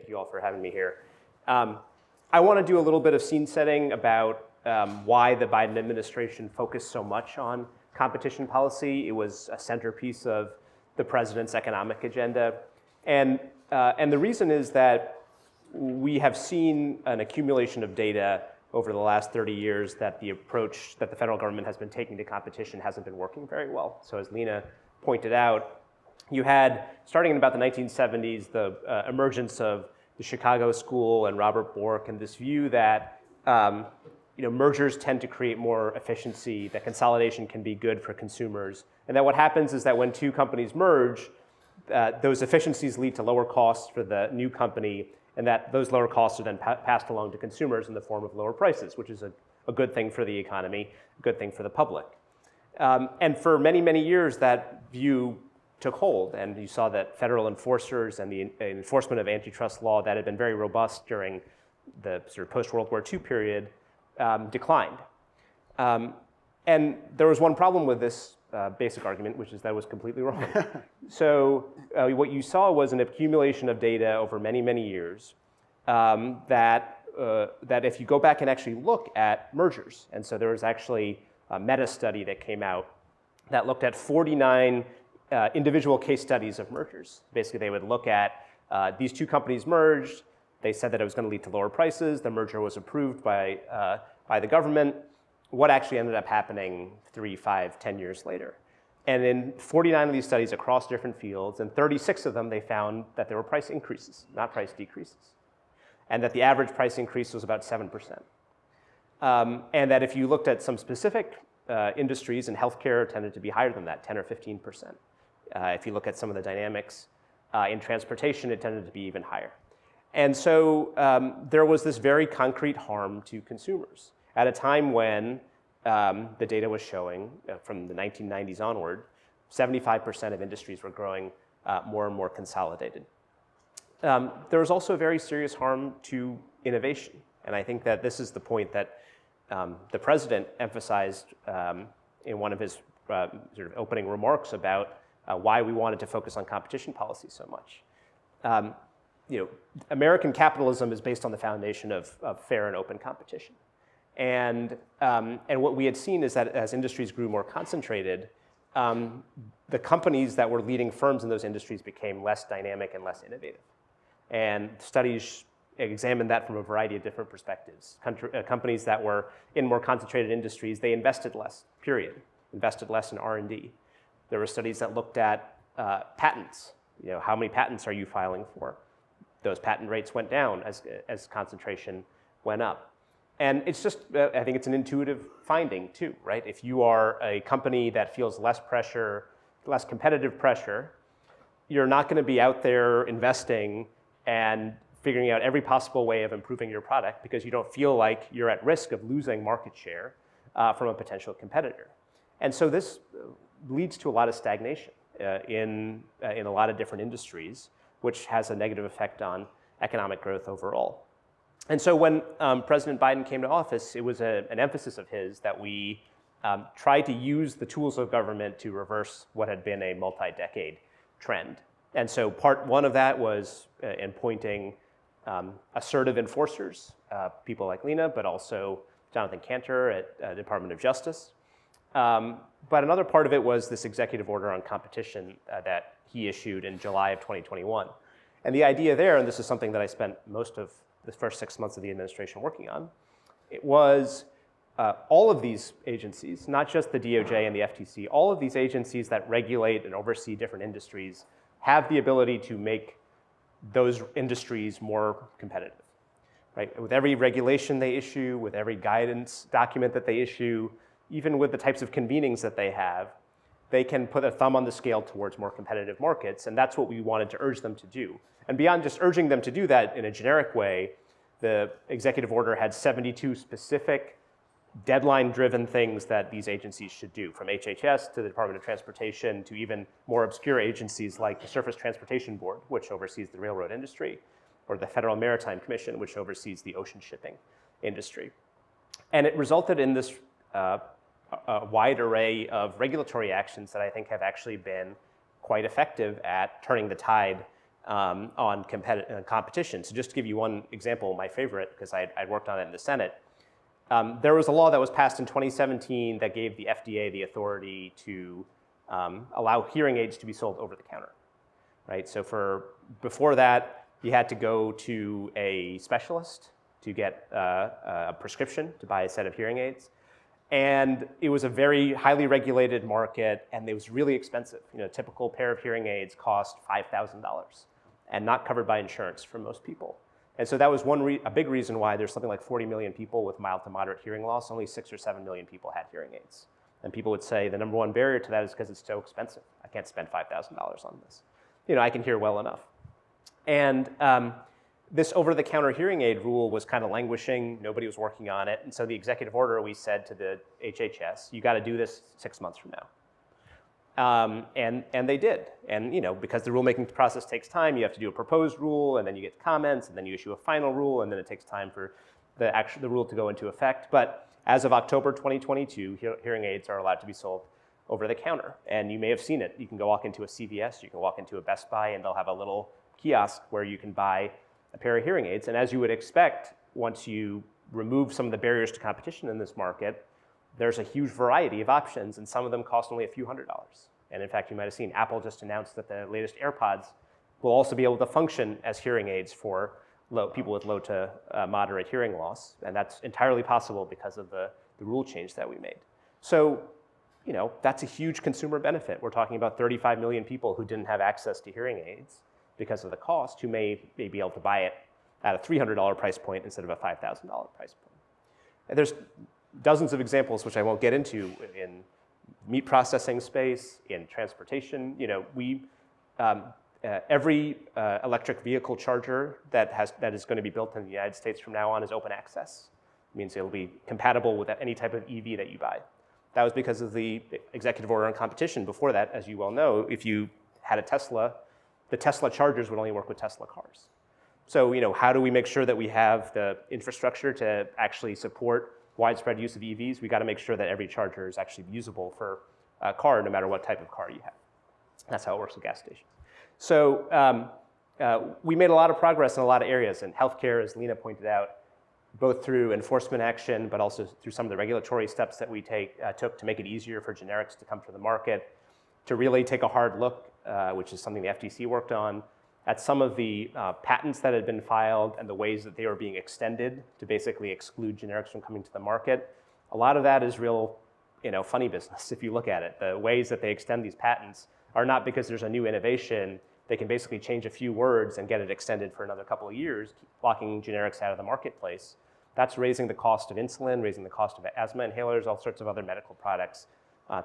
Thank you all for having me here. I want to do a little bit of scene setting about why the Biden administration focused so much on competition policy. It was a centerpiece of the president's economic agenda. And the reason is that we have seen an accumulation of data over the last 30 years that the approach that the federal government has been taking to competition hasn't been working very well. So as Lena pointed out, you had, starting in about the 1970s, the emergence of the Chicago School and Robert Bork, and this view that mergers tend to create more efficiency, that consolidation can be good for consumers, and that what happens is that when two companies merge, those efficiencies lead to lower costs for the new company, and that those lower costs are then passed along to consumers in the form of lower prices, which is a good thing for the economy, a good thing for the public. And for many, many years, that view took hold, and you saw that federal enforcers and the enforcement of antitrust law that had been very robust during the sort of post-World War II period declined. And there was one problem with this basic argument, which is that it was completely wrong. So what you saw was an accumulation of data over many, many years that if you go back and actually look at mergers, and so there was actually a meta study that came out that looked at 49 individual case studies of mergers. Basically, they would look at these two companies merged. They said that it was going to lead to lower prices. The merger was approved by the government. What actually ended up happening 3, 5, 10 years later? And in 49 of these studies across different fields, in 36 of them, they found that there were price increases, not price decreases, and that the average price increase was about 7%. And that if you looked at some specific industries, and healthcare tended to be higher than that, 10 or 15%. If you look at some of the dynamics in transportation, it tended to be even higher. And so there was this very concrete harm to consumers at a time when the data was showing from the 1990s onward, 75% of industries were growing more and more consolidated. There was also very serious harm to innovation. And I think that this is the point that the president emphasized in one of his sort of opening remarks about why we wanted to focus on competition policy so much. American capitalism is based on the foundation of fair and open competition. And what we had seen is that as industries grew more concentrated, the companies that were leading firms in those industries became less dynamic and less innovative. And studies examined that from a variety of different perspectives. Companies that were in more concentrated industries, they invested less, period. Invested less in R&D. There were studies that looked at patents. How many patents are you filing for? Those patent rates went down as concentration went up. And it's just, I think it's an intuitive finding too, right? If you are a company that feels less pressure, less competitive pressure, you're not going to be out there investing and figuring out every possible way of improving your product because you don't feel like you're at risk of losing market share from a potential competitor. And so this leads to a lot of stagnation in a lot of different industries, which has a negative effect on economic growth overall. And so when President Biden came to office, it was an emphasis of his that we try to use the tools of government to reverse what had been a multi-decade trend. And so part one of that was appointing assertive enforcers, people like Lena, but also Jonathan Cantor at Department of Justice. But another part of it was this executive order on competition that he issued in July of 2021. And the idea there, and this is something that I spent most of the first 6 months of the administration working on, it was all of these agencies, not just the DOJ and the FTC, all of these agencies that regulate and oversee different industries have the ability to make those industries more competitive, right? With every regulation they issue, with every guidance document that they issue, even with the types of convenings that they have, they can put a thumb on the scale towards more competitive markets, and that's what we wanted to urge them to do. And beyond just urging them to do that in a generic way, the executive order had 72 specific deadline-driven things that these agencies should do, from HHS to the Department of Transportation to even more obscure agencies like the Surface Transportation Board, which oversees the railroad industry, or the Federal Maritime Commission, which oversees the ocean shipping industry. And it resulted in this a wide array of regulatory actions that I think have actually been quite effective at turning the tide on competition. So just to give you one example, my favorite, because I'd worked on it in the Senate, there was a law that was passed in 2017 that gave the FDA the authority to allow hearing aids to be sold over the counter, right? So before that, you had to go to a specialist to get a prescription to buy a set of hearing aids. And it was a very highly regulated market, and it was really expensive. A typical pair of hearing aids cost $5,000 and not covered by insurance for most people. And so that was a big reason why there's something like 40 million people with mild to moderate hearing loss. Only 6 or 7 million people had hearing aids. And people would say the number one barrier to that is because it's so expensive. I can't spend $5,000 on this. I can hear well enough. And this over-the-counter hearing aid rule was kind of languishing. Nobody was working on it. And so the executive order, we said to the HHS, you got to do this 6 months from now. And they did. And because the rulemaking process takes time, you have to do a proposed rule, and then you get comments, and then you issue a final rule, and then it takes time for the rule to go into effect. But as of October 2022, hearing aids are allowed to be sold over the counter. And you may have seen it. You can go walk into a CVS, you can walk into a Best Buy, and they'll have a little kiosk where you can buy a pair of hearing aids. And as you would expect, once you remove some of the barriers to competition in this market, there's a huge variety of options, and some of them cost only a few $100s. And in fact, you might have seen Apple just announced that the latest AirPods will also be able to function as hearing aids for people with low to moderate hearing loss. And that's entirely possible because of the rule change that we made. So, that's a huge consumer benefit. We're talking about 35 million people who didn't have access to hearing aids because of the cost, who may be able to buy it at a $300 price point instead of a $5,000 price point. And there's dozens of examples, which I won't get into, in meat processing space, in transportation. Every electric vehicle charger that is going to be built in the United States from now on is open access. It means it'll be compatible with any type of EV that you buy. That was because of the executive order on competition. Before that, as you well know, if you had a Tesla, the Tesla chargers would only work with Tesla cars. So, how do we make sure that we have the infrastructure to actually support widespread use of EVs? We got to make sure that every charger is actually usable for a car, no matter what type of car you have. That's how it works with gas stations. So we made a lot of progress in a lot of areas. In healthcare, as Lena pointed out, both through enforcement action, but also through some of the regulatory steps that we took to make it easier for generics to come to the market, to really take a hard look, which is something the FTC worked on, at some of the patents that had been filed and the ways that they were being extended to basically exclude generics from coming to the market. A lot of that is real, funny business if you look at it. The ways that they extend these patents are not because there's a new innovation. They can basically change a few words and get it extended for another couple of years, locking generics out of the marketplace. That's raising the cost of insulin, raising the cost of asthma inhalers, all sorts of other medical products.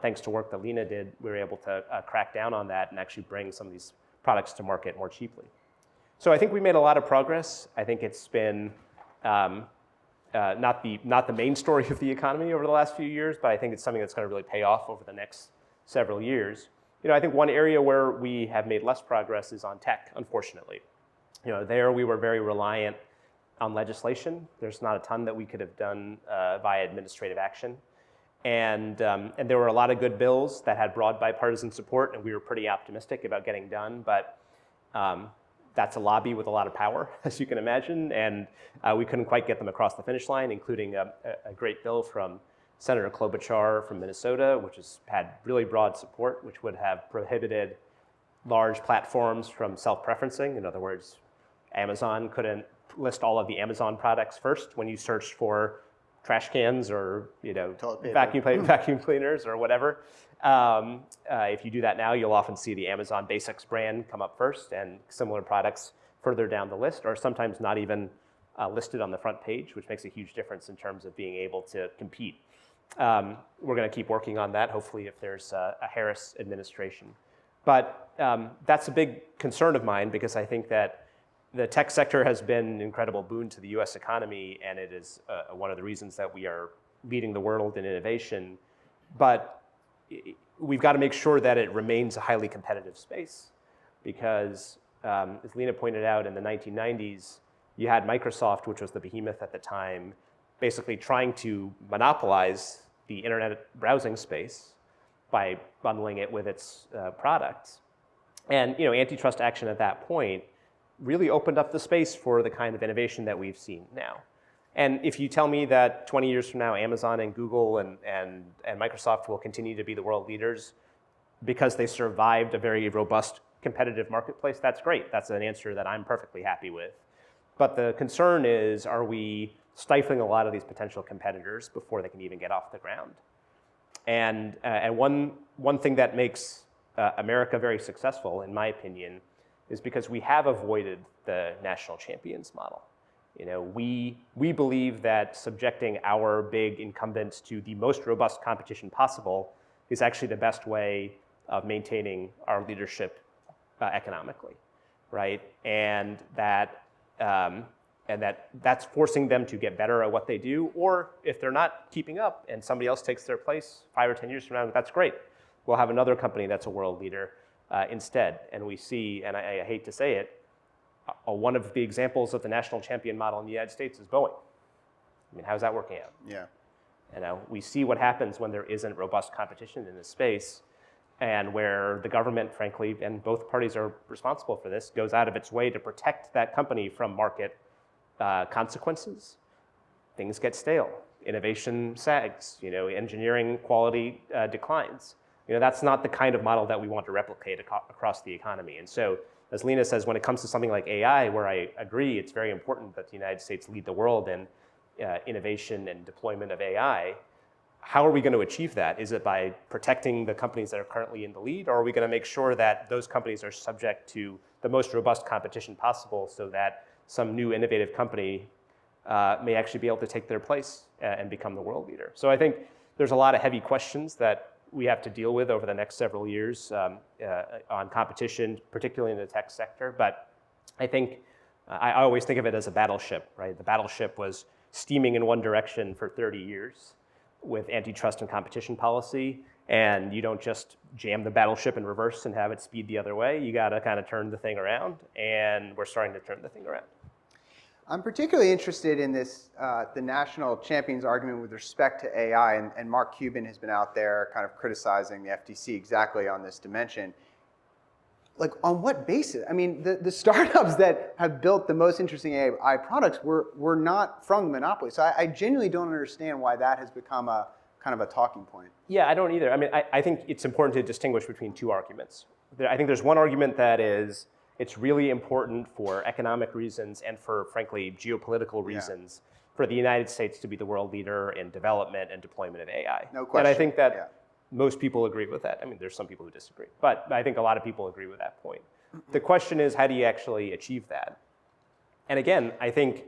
Thanks to work that Lena did, we were able to crack down on that and actually bring some of these products to market more cheaply. So I think we made a lot of progress. I think it's been not the main story of the economy over the last few years, but I think it's something that's going to really pay off over the next several years. I think one area where we have made less progress is on tech, unfortunately. There we were very reliant on legislation. There's not a ton that we could have done via administrative action. And there were a lot of good bills that had broad bipartisan support, and we were pretty optimistic about getting done. But that's a lobby with a lot of power, as you can imagine, and we couldn't quite get them across the finish line, including a great bill from Senator Klobuchar from Minnesota, which has had really broad support, which would have prohibited large platforms from self-preferencing. In other words, Amazon couldn't list all of the Amazon products first when you searched for trash cans or vacuum cleaners or whatever. If you do that now, you'll often see the Amazon Basics brand come up first and similar products further down the list, or sometimes not even listed on the front page, which makes a huge difference in terms of being able to compete. We're going to keep working on that, hopefully, if there's a Harris administration. But that's a big concern of mine, because I think that the tech sector has been an incredible boon to the US economy, and it is one of the reasons that we are leading the world in innovation. But we've got to make sure that it remains a highly competitive space, because as Lena pointed out, in the 1990s, you had Microsoft, which was the behemoth at the time, basically trying to monopolize the internet browsing space by bundling it with its products. And antitrust action at that point really opened up the space for the kind of innovation that we've seen now. And if you tell me that 20 years from now, Amazon and Google and Microsoft will continue to be the world leaders because they survived a very robust competitive marketplace, that's great. That's an answer that I'm perfectly happy with. But the concern is, are we stifling a lot of these potential competitors before they can even get off the ground? And one thing that makes America very successful, in my opinion, is because we have avoided the national champions model. We believe that subjecting our big incumbents to the most robust competition possible is actually the best way of maintaining our leadership economically, right? And that's forcing them to get better at what they do, or if they're not keeping up and somebody else takes their place 5 or 10 years from now, that's great. We'll have another company that's a world leader instead. And we see, and I hate to say it, one of the examples of the national champion model in the United States is Boeing. I mean, how's that working out? Yeah. We see what happens when there isn't robust competition in this space, and where the government, frankly, and both parties are responsible for this, goes out of its way to protect that company from market consequences. Things get stale. Innovation sags. Engineering quality declines. That's not the kind of model that we want to replicate across the economy. And so, as Lena says, when it comes to something like AI, where I agree it's very important that the United States lead the world in innovation and deployment of AI, how are we going to achieve that? Is it by protecting the companies that are currently in the lead, or are we going to make sure that those companies are subject to the most robust competition possible so that some new innovative company may actually be able to take their place and become the world leader? So I think there's a lot of heavy questions that we have to deal with over the next several years on competition, particularly in the tech sector. But I think I always think of it as a battleship, right? The battleship was steaming in one direction for 30 years with antitrust and competition policy, and you don't just jam the battleship in reverse and have it speed the other way. You got to kind of turn the thing around, and we're starting to turn the thing around. I'm particularly interested in this, the national champions argument with respect to AI, and Mark Cuban has been out there kind of criticizing the FTC exactly on this dimension. Like, on what basis? I mean, the startups that have built the most interesting AI products were not from the monopoly. So I genuinely don't understand why that has become a kind of a talking point. Yeah, I don't either. I mean, I think it's important to distinguish between two arguments. I think there's one argument that is, it's really important for economic reasons and for, frankly, geopolitical reasons for the United States to be the world leader in development and deployment of AI. No question. And I think that most people agree with that. I mean, there's some people who disagree, but I think a lot of people agree with that point. The question is, how do you actually achieve that? And again, I think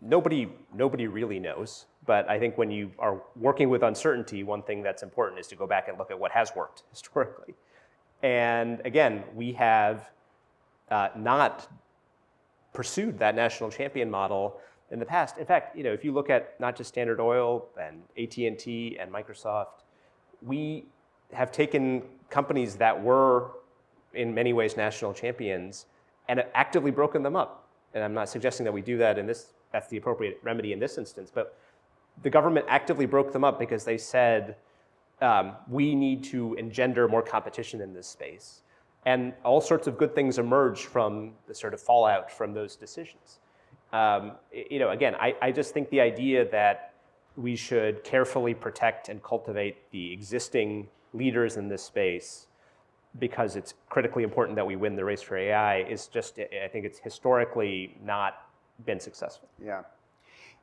nobody really knows, but I think when you are working with uncertainty, one thing that's important is to go back and look at what has worked historically. And again, we have not pursued that national champion model in the past. In fact, if you look at not just Standard Oil and AT&T and Microsoft, we have taken companies that were in many ways national champions and actively broken them up. And I'm not suggesting that we do that that's the appropriate remedy in this instance, but the government actively broke them up because they said, we need to engender more competition in this space. And all sorts of good things emerge from the sort of fallout from those decisions. Again, I just think the idea that we should carefully protect and cultivate the existing leaders in this space because it's critically important that we win the race for AI is just, I think it's historically not been successful. Yeah.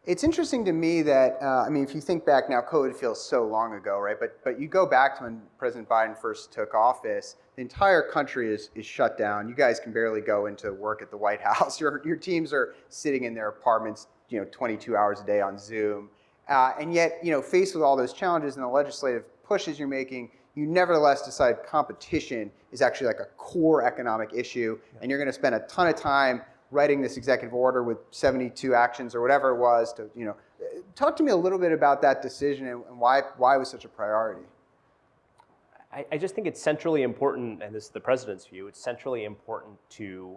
It's interesting to me that, if you think back now, COVID feels so long ago, right? But you go back to when President Biden first took office, the entire country is shut down. You guys can barely go into work at the White House. Your teams are sitting in their apartments, 22 hours a day on Zoom. And yet, faced with all those challenges and the legislative pushes you're making, you nevertheless decide competition is actually like a core economic issue, and you're going to spend a ton of time writing this executive order with 72 actions or whatever it was to, talk to me a little bit about that decision and why it was such a priority. I just think it's centrally important, and this is the president's view, it's centrally important to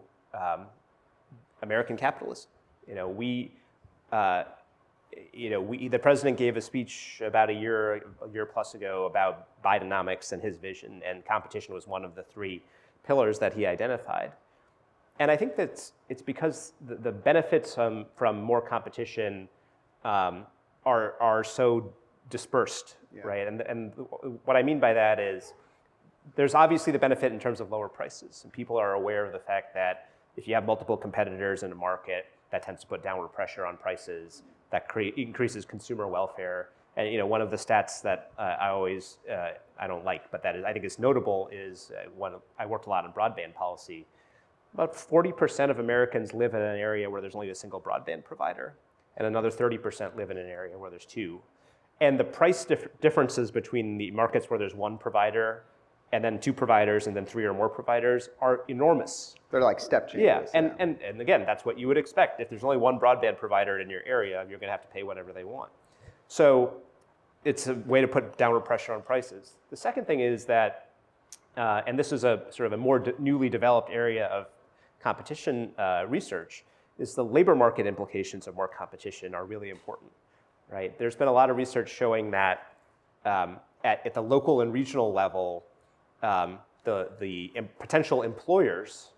American capitalism. The president gave a speech about a year plus ago about Bidenomics and his vision, and competition was one of the three pillars that he identified. And I think that it's because the benefits from more competition are so dispersed, right? And what I mean by that is there's obviously the benefit in terms of lower prices. And people are aware of the fact that if you have multiple competitors in a market, that tends to put downward pressure on prices, that increases consumer welfare. And one of the stats that I don't like, but that is, I think is notable, is when I worked a lot on broadband policy. About 40% of Americans live in an area where there's only a single broadband provider, and another 30% live in an area where there's two. And the price differences between the markets where there's one provider and then two providers and then three or more providers are enormous. They're like step changes. Yeah, and again, that's what you would expect. If there's only one broadband provider in your area, you're gonna have to pay whatever they want. So it's a way to put downward pressure on prices. The second thing is that, and this is a sort of a more newly developed area of competition research, is the labor market implications of more competition are really important, right? There's been a lot of research showing that at the local and regional level, the potential employers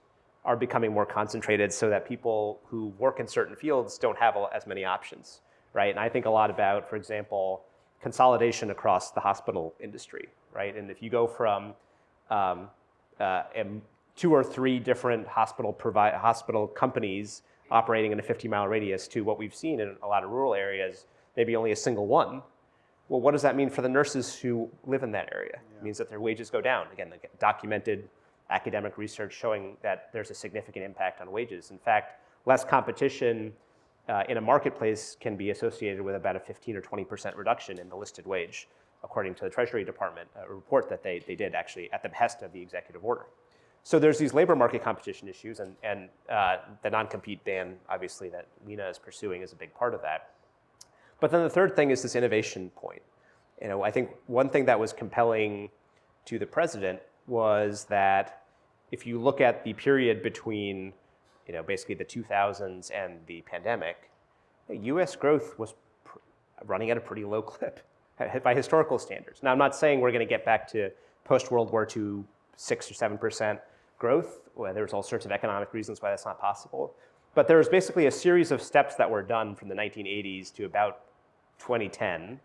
are becoming more concentrated so that people who work in certain fields don't have as many options, right? And I think a lot about, for example, consolidation across the hospital industry, right? And if you go from 2 or 3 different hospital companies operating in a 50-mile radius to what we've seen in a lot of rural areas, maybe only a single one, well, what does that mean for the nurses who live in that area? Yeah. It means that their wages go down. Again, documented academic research showing that there's a significant impact on wages. In fact, less competition in a marketplace can be associated with about a 15 or 20% reduction in the listed wage, according to the Treasury Department, a report that they did actually at the behest of the executive order. So there's these labor market competition issues, and the non-compete ban, obviously, that Lena is pursuing is a big part of that. But then the third thing is this innovation point. I think one thing that was compelling to the president was that if you look at the period between, basically the 2000s and the pandemic, U.S. growth was running at a pretty low clip by historical standards. Now, I'm not saying we're going to get back to post-World War II 6 or 7% growth. Well, there's all sorts of economic reasons why that's not possible. But there's basically a series of steps that were done from the 1980s to about 2010,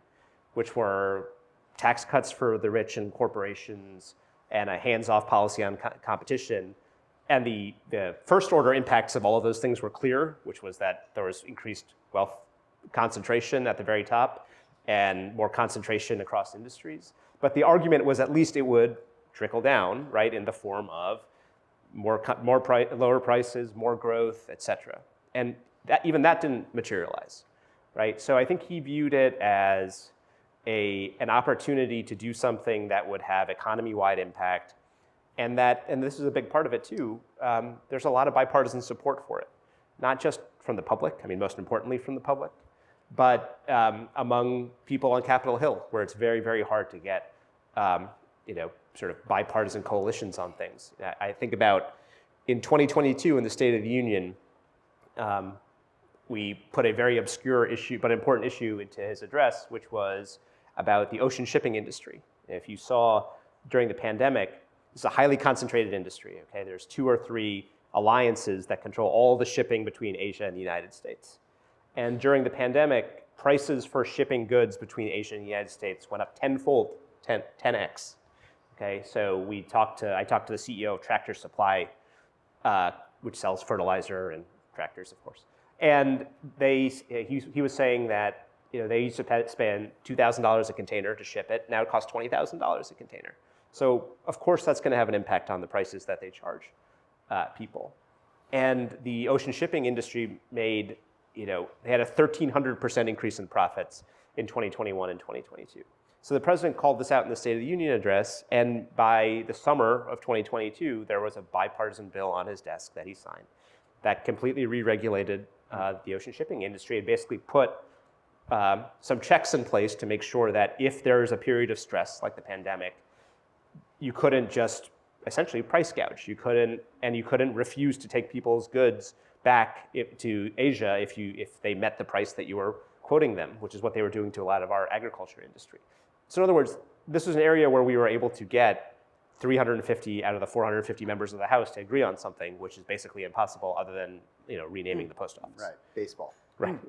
which were tax cuts for the rich and corporations and a hands-off policy on competition. And the first order impacts of all of those things were clear, which was that there was increased wealth concentration at the very top and more concentration across industries. But the argument was at least it would trickle down, right, in the form of lower prices, more growth, et cetera. And even that didn't materialize, right? So I think he viewed it as an opportunity to do something that would have economy-wide impact, and this is a big part of it too, there's a lot of bipartisan support for it, not just from the public, most importantly from the public, but among people on Capitol Hill, where it's very, very hard to get sort of bipartisan coalitions on things. I think about in 2022 in the State of the Union, we put a very obscure issue, but important issue into his address, which was about the ocean shipping industry. If you saw during the pandemic, it's a highly concentrated industry, okay? There's 2 or 3 alliances that control all the shipping between Asia and the United States. And during the pandemic, prices for shipping goods between Asia and the United States went up tenfold, 10x. Okay, so I talked to the CEO of Tractor Supply, which sells fertilizer and tractors, of course. And he was saying that they used to spend $2,000 a container to ship it. Now it costs $20,000 a container. So of course that's going to have an impact on the prices that they charge people. And the ocean shipping industry made, they had a 1,300% increase in profits in 2021 and 2022. So the president called this out in the State of the Union address, and by the summer of 2022, there was a bipartisan bill on his desk that he signed that completely re-regulated the ocean shipping industry and basically put some checks in place to make sure that if there's a period of stress like the pandemic, you couldn't just essentially price gouge. You couldn't refuse to take people's goods back to Asia if they met the price that you were quoting them, which is what they were doing to a lot of our agriculture industry. So in other words, this was an area where we were able to get 350 out of the 450 members of the House to agree on something, which is basically impossible other than renaming the post office. Right, baseball. Right.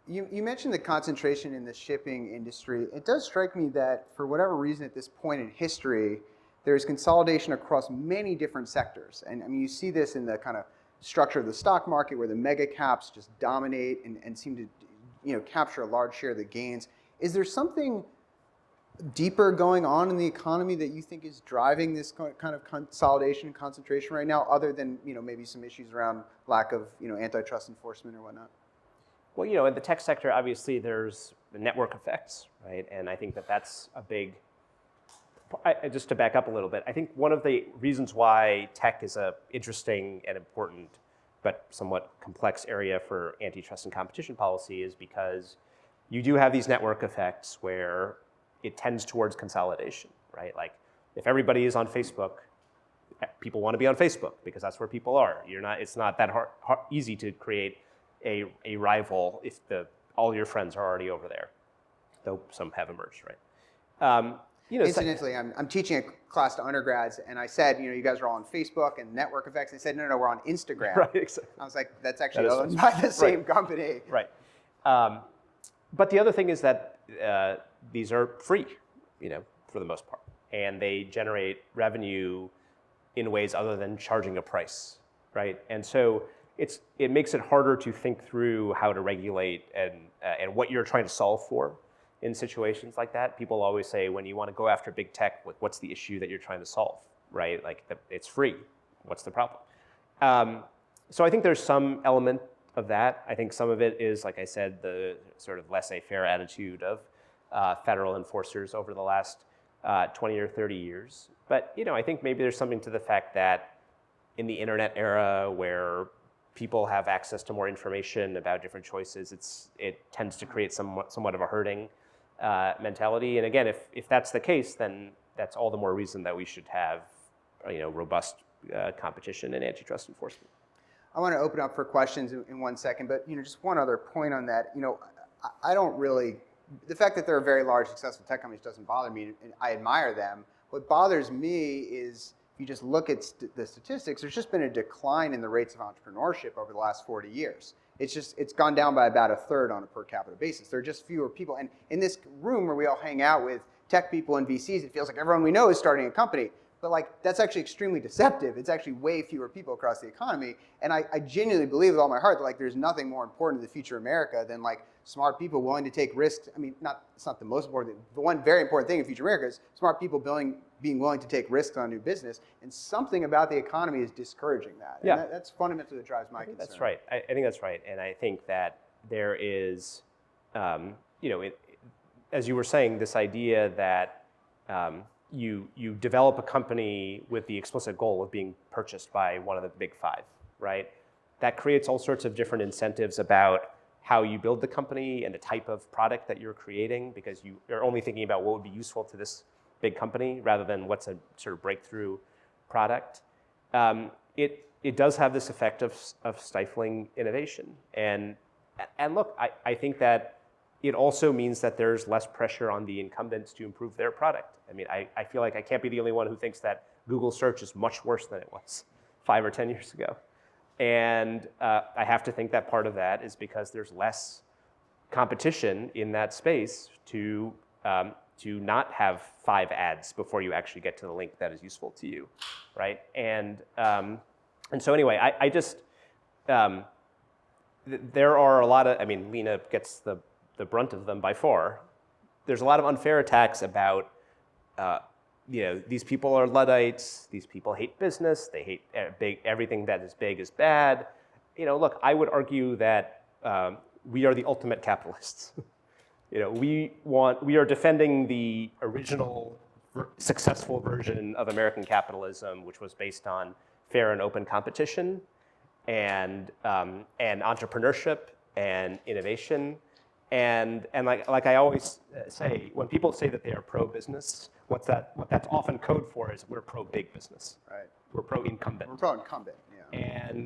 You mentioned the concentration in the shipping industry. It does strike me that for whatever reason at this point in history, there's consolidation across many different sectors. And I mean, you see this in the kind of structure of the stock market where the mega caps just dominate and seem to capture a large share of the gains. Is there something deeper going on in the economy that you think is driving this kind of consolidation and concentration right now, other than maybe some issues around lack of antitrust enforcement or whatnot? Well, in the tech sector, obviously there's the network effects, right? And I think that that's a big. Just to back up a little bit, I think one of the reasons why tech is a interesting and important but somewhat complex area for antitrust and competition policy is because you do have these network effects where it tends towards consolidation, right? Like if everybody is on Facebook, people want to be on Facebook because that's where people are. It's not that easy to create a rival if all your friends are already over there, though some have emerged, right? Incidentally, I'm teaching a class to undergrads, and I said, you guys are all on Facebook and network effects. They said, no, we're on Instagram. Right, exactly. I was like, that's actually owned by the same company. Right. But the other thing is that these are free, for the most part, and they generate revenue in ways other than charging a price, right? And so it makes it harder to think through how to regulate and what you're trying to solve for in situations like that. People always say, when you want to go after big tech, what's the issue that you're trying to solve, right? Like it's free. What's the problem? So I think there's some element of that. I think some of it is, like I said, the sort of laissez-faire attitude of federal enforcers over the last 20 or 30 years. But I think maybe there's something to the fact that in the internet era where people have access to more information about different choices, it tends to create somewhat of a herding mentality. And again, if that's the case, then that's all the more reason that we should have robust competition and antitrust enforcement. I want to open up for questions in 1 second, but just one other point on that. I don't really, the fact that there are very large successful tech companies doesn't bother me, and I admire them. What bothers me is if you just look at the statistics, there's just been a decline in the rates of entrepreneurship over the last 40 years. It's gone down by about a third on a per capita basis. There are just fewer people. And in this room where we all hang out with tech people and VCs, it feels like everyone we know is starting a company. But that's actually extremely deceptive. It's actually way fewer people across the economy. And I genuinely believe with all my heart that there's nothing more important to the future of America than smart people willing to take risks. I mean, it's not the most important thing. The one very important thing in future America is smart people being willing to take risks on new business. And something about the economy is discouraging that. And yeah. That's fundamentally what drives my concern. That's right. I think that's right. And I think that there is, as you were saying, this idea that you develop a company with the explicit goal of being purchased by one of the big five, right? That creates all sorts of different incentives about how you build the company and the type of product that you're creating, because you're only thinking about what would be useful to this big company rather than what's a sort of breakthrough product. It does have this effect of stifling innovation. And look, I think that it also means that there's less pressure on the incumbents to improve their product. I mean, I feel like I can't be the only one who thinks that Google search is much worse than it was 5 or 10 years ago. And I have to think that part of that is because there's less competition in that space to not have 5 ads before you actually get to the link that is useful to you, right? And so anyway, I just, there are a lot of, I mean, Lena gets the brunt of them by far. There's a lot of unfair attacks about, these people are Luddites, these people hate business, they hate everything that is big is bad. Look, I would argue that we are the ultimate capitalists. We are defending the original successful version of American capitalism, which was based on fair and open competition and entrepreneurship and innovation. And like I always say, when people say that they are pro-business, what that's often code for is we're pro-big business. Right. We're pro-incumbent. We're pro-incumbent, yeah.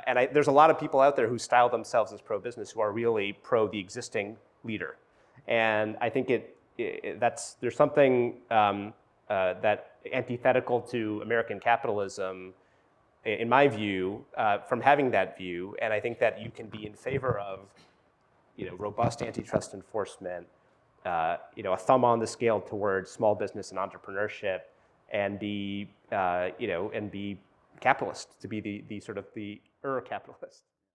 And there's a lot of people out there who style themselves as pro-business who are really pro the existing leader. And I think there's something that antithetical to American capitalism, in my view, from having that view. And I think that you can be in favor of, robust antitrust enforcement, a thumb on the scale towards small business and entrepreneurship, and be, and be capitalist, to be the sort of the capitalist.